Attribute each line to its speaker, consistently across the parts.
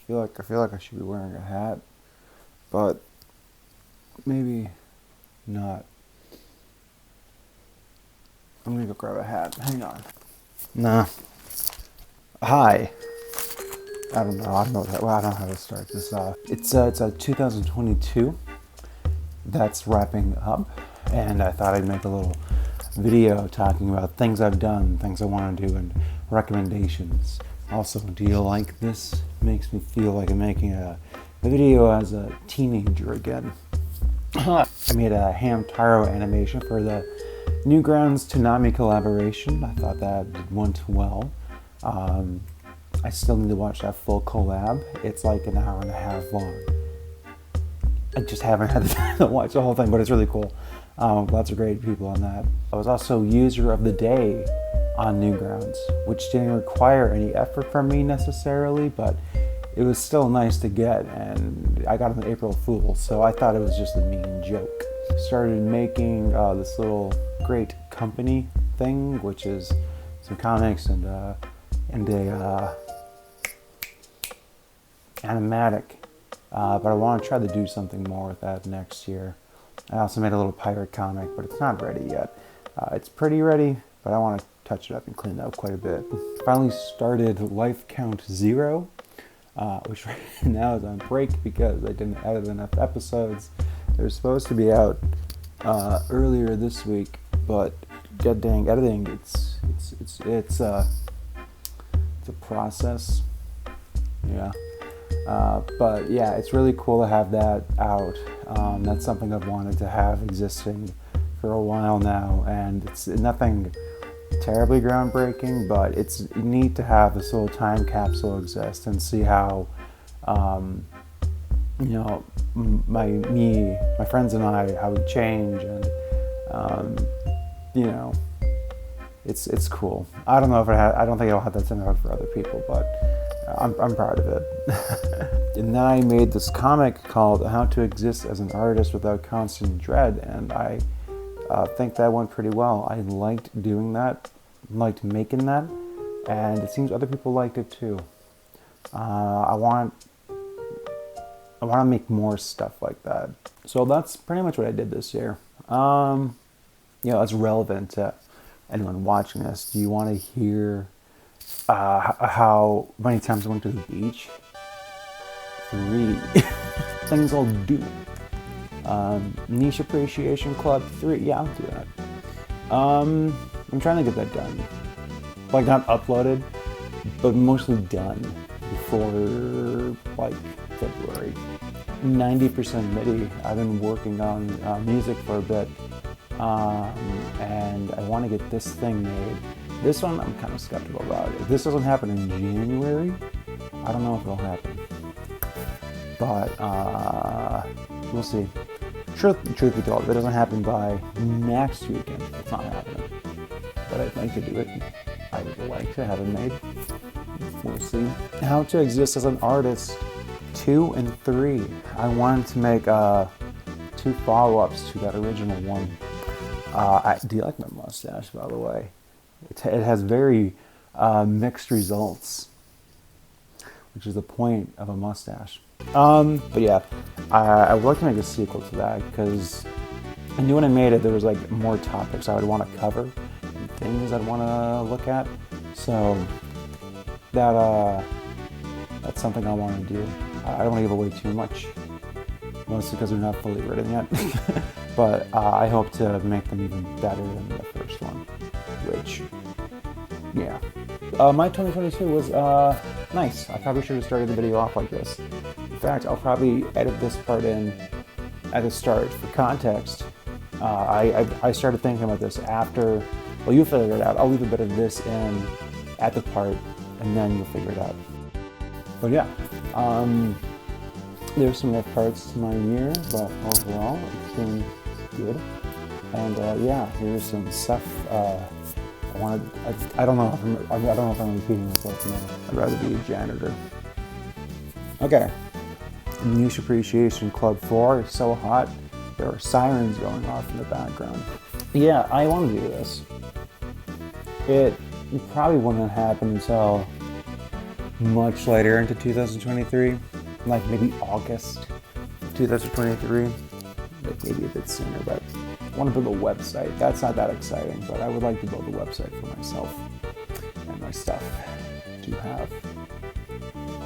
Speaker 1: I feel like I should be wearing a hat, but maybe not. I'm gonna go grab a hat. Hang on. Nah. Hi. I don't know. I don't know how to start this off. It's a 2022 that's wrapping up, and I thought I'd make a little video talking about things I've done, things I want to do, and recommendations. Also, do you like this? Makes me feel like I'm making a video as a teenager again. I made a Hamtaro animation for the Newgrounds Toonami collaboration. I thought that went well. I still need to watch that full collab. It's like an hour and a half long. I just haven't had the time to watch the whole thing, but it's really cool. Lots of great people on that. I was also user of the day on Newgrounds, which didn't require any effort from me necessarily, but it was still nice to get, and I got an April Fool, so I thought it was just a mean joke. Started making this little great company thing, which is some comics and a animatic, but I want to try to do something more with that next year. I also made a little pirate comic, but it's not ready yet. It's pretty ready, but I want to touch it up and clean it up quite a bit. Finally started Life Count Zero, which right now is on break because I didn't edit enough episodes. They were supposed to be out earlier this week, but god dang editing, it's a process. Yeah. But yeah, it's really cool to have that out. That's something I've wanted to have existing for a while now, and it's nothing terribly groundbreaking, but it's neat to have this little time capsule exist and see how, my friends and I, how we change, and it's cool. I don't know if I don't think it'll have that same effect for other people, but I'm proud of it. And then I made this comic called How to Exist as an Artist Without Constant Dread, and I think that went pretty well. I liked doing that, liked making that, and it seems other people liked it too. I want to make more stuff like that. So that's pretty much what I did this year. It's relevant to anyone watching this. Do you want to hear how many times I went to the beach? 3. Things I'll do. Niche Appreciation Club 3. Yeah, I'll do that. I'm trying to get that done. Like, not uploaded, but mostly done before, February. 90% MIDI. I've been working on music for a bit, and I want to get this thing made. This one, I'm kind of skeptical about. If this doesn't happen in January, I don't know if it'll happen. But we'll see. Truth be told, if it doesn't happen by next weekend, it's not happening. But I'd like to do it. I would like to have it made. We'll see. How to Exist as an Artist 2 and 3. I wanted to make 2 follow-ups to that original one. Do you like my mustache, by the way? It has very mixed results, which is the point of a mustache. But yeah, I would like to make a sequel to that because I knew when I made it there was more topics I would want to cover and things I'd want to look at. So that's something I want to do. I don't want to give away too much, mostly because they're not fully written yet. But I hope to make them even better than the first one, which, yeah. My 2022 was nice. I probably should have started the video off like this. In fact, I'll probably edit this part in at the start for context. I started thinking about this after, well, you figure it out. I'll leave a bit of this in at the part, and then you'll figure it out. But yeah, there's some rough parts to my year, but overall, it's been good. And yeah, here's some stuff. I don't know if I'm repeating myself now. I'd rather be a janitor. Okay. Niche Appreciation Club 4 is so hot. There are sirens going off in the background. Yeah, I want to do this. It probably wouldn't happen until much later into 2023, like maybe August 2023, like maybe a bit sooner, but I want to build a website. That's not that exciting, but I would like to build a website for myself and my stuff to have.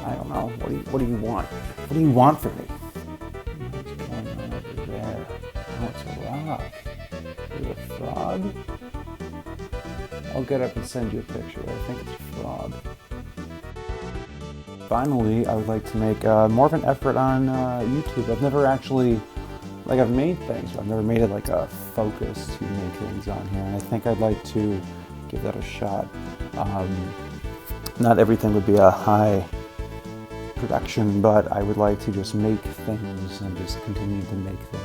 Speaker 1: I don't know. What do you want? What do you want from me? What's going on over there? Oh, it's a rock. Is it a frog? I'll get up and send you a picture. I think it's a frog. Finally, I would like to make more of an effort on YouTube. I've never actually, like, I've made things, but I've never made it like a focus to make things on here, and I think I'd like to give that a shot. Not everything would be a high production, but I would like to just make things and just continue to make things.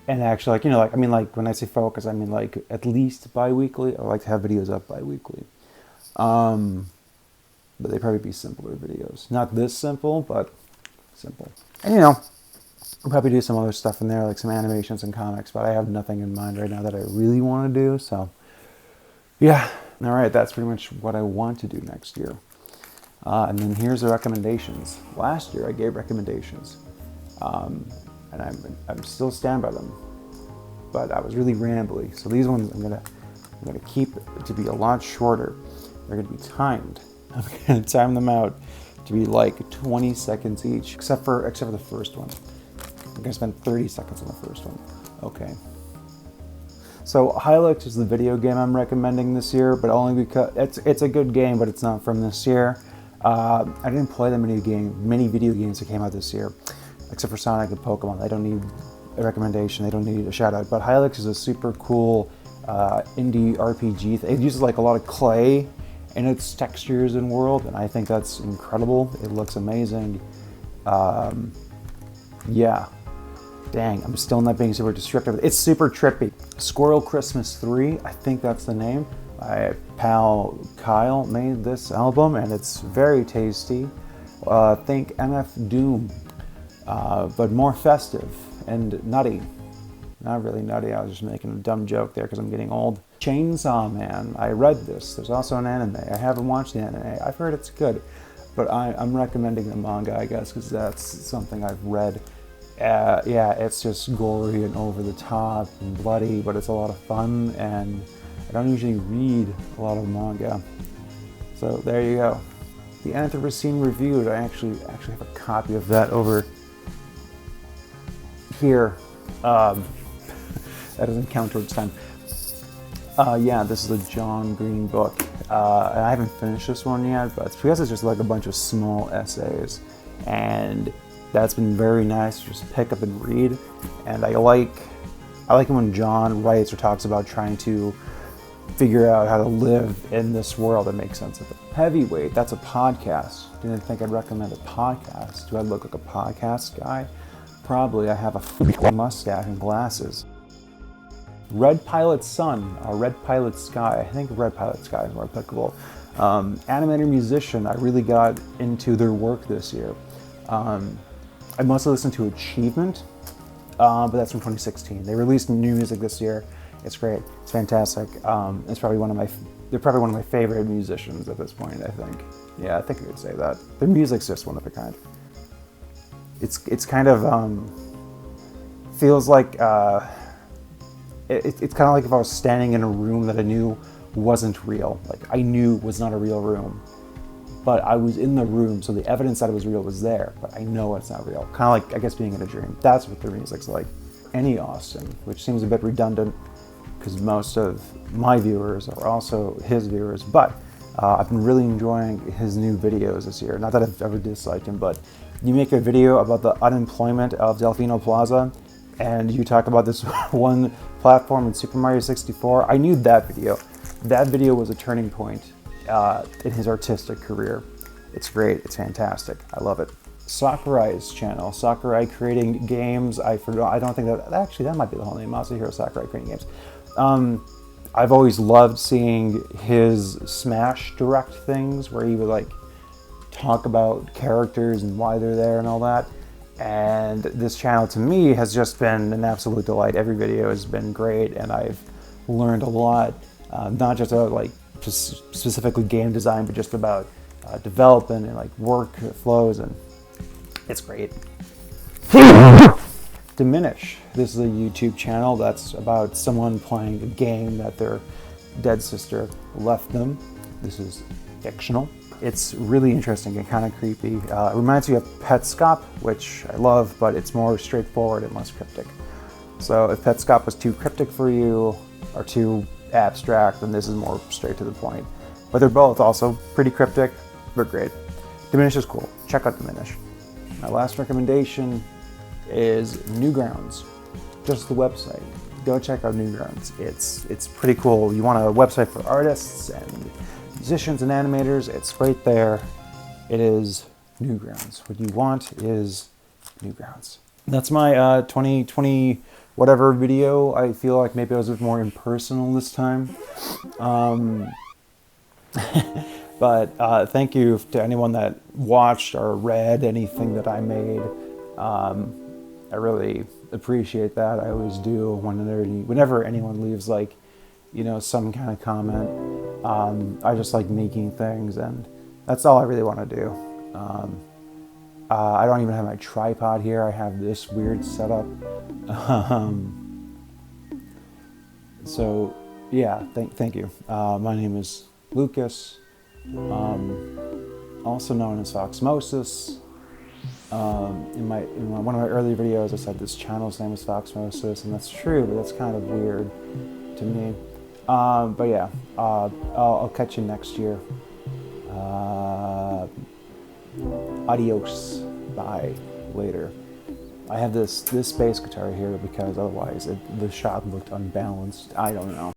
Speaker 1: And actually, like, you know, like, I mean, like, when I say focus, I mean, like, at least bi-weekly. I like to have videos up bi-weekly. But they'd probably be simpler videos. Not this simple, but simple. And, you know, I'll probably do some other stuff in there, like some animations and comics, but I have nothing in mind right now that I really want to do, so yeah. All right, that's pretty much what I want to do next year. And then here's the recommendations. Last year I gave recommendations, and I'm still stand by them, but I was really rambly. So these ones I'm gonna keep to be a lot shorter. They're gonna be timed. I'm gonna time them out to be like 20 seconds each, except for the first one. I'm gonna spend 30 seconds on the first one. Okay. So Hylics is the video game I'm recommending this year, but only because it's a good game, but it's not from this year. I didn't play that many video games that came out this year, except for Sonic and Pokemon. They don't need a recommendation. They don't need a shout out. But Hylics is a super cool indie RPG. It uses like a lot of clay in its textures and world, and I think that's incredible. It looks amazing. Yeah. Dang, I'm still not being super descriptive. It's super trippy. Squirrel Christmas 3, I think that's the name. My pal Kyle made this album, and it's very tasty. Think MF Doom, but more festive and nutty. Not really nutty, I was just making a dumb joke there because I'm getting old. Chainsaw Man, I read this. There's also an anime. I haven't watched the anime. I've heard it's good, but I'm recommending the manga, I guess, because that's something I've read. Yeah, it's just gory and over the top and bloody, but it's a lot of fun, and I don't usually read a lot of manga. So there you go. The Anthropocene Reviewed, I actually have a copy of that over here. That doesn't count towards time. Yeah, this is a John Green book. I haven't finished this one yet, but it's because it's just like a bunch of small essays, and that's been very nice to just pick up and read. And I like it when John writes or talks about trying to figure out how to live in this world and make sense of it. Heavyweight, that's a podcast. Didn't think I'd recommend a podcast. Do I look like a podcast guy? Probably. I have a mustache and glasses. Red Pilot Sun, or Red Pilot Sky. I think Red Pilot Sky is more applicable. Animator Musician, I really got into their work this year. I mostly listened to Achievement, but that's from 2016. They released new music this year. It's great. It's fantastic. They're probably one of my favorite musicians at this point, I think. Yeah, I think I could say that. Their music's just one of a kind. It's kind of feels like it's kind of like if I was standing in a room that I knew wasn't real. Like I knew was not a real room, but I was in the room, so the evidence that it was real was there, but I know it's not real. Kind of like, I guess, being in a dream. That's what their music's like. Any Austin, which seems a bit redundant because most of my viewers are also his viewers, but I've been really enjoying his new videos this year. Not that I've ever disliked him, but you make a video about the unemployment of Delfino Plaza, and you talk about this one platform in Super Mario 64. I knew that video. That video was a turning point in his artistic career. It's great, it's fantastic, I love it. Sakurai's channel, Sakurai Creating Games, I don't think that might be the whole name, Masahiro Sakurai Creating Games. I've always loved seeing his Smash Direct things where he would like talk about characters and why they're there and all that. And this channel to me has just been an absolute delight. Every video has been great, and I've learned a lot, not just about like just specifically game design, but just about development and like work flows, and it's great. Diminish. This is a YouTube channel that's about someone playing a game that their dead sister left them. This is fictional. It's really interesting and kind of creepy. It reminds me of Petscop, which I love, but it's more straightforward and less cryptic. So if Petscop was too cryptic for you or too abstract, then this is more straight to the point. But they're both also pretty cryptic, but great. Diminish is cool. Check out Diminish. My last recommendation is Newgrounds, just the website. Go check out Newgrounds. It's pretty cool. You want a website for artists and musicians and animators, it's right there. It is Newgrounds. What you want is Newgrounds. That's my 2020 whatever video. I feel like maybe I was a bit more impersonal this time. But thank you to anyone that watched or read anything that I made. I really appreciate that. I always do whenever anyone leaves like, you know, some kind of comment. I just like making things, and that's all I really want to do. I don't even have my tripod here. I have this weird setup. So yeah, thank you. My name is Lucas, also known as Foxmosis. In one of my earlier videos, I said this channel's name is Foxmosis, and that's true, but that's kind of weird to me. But yeah, I'll catch you next year. Adios. Bye. Later. I have this bass guitar here because otherwise the shot looked unbalanced. I don't know.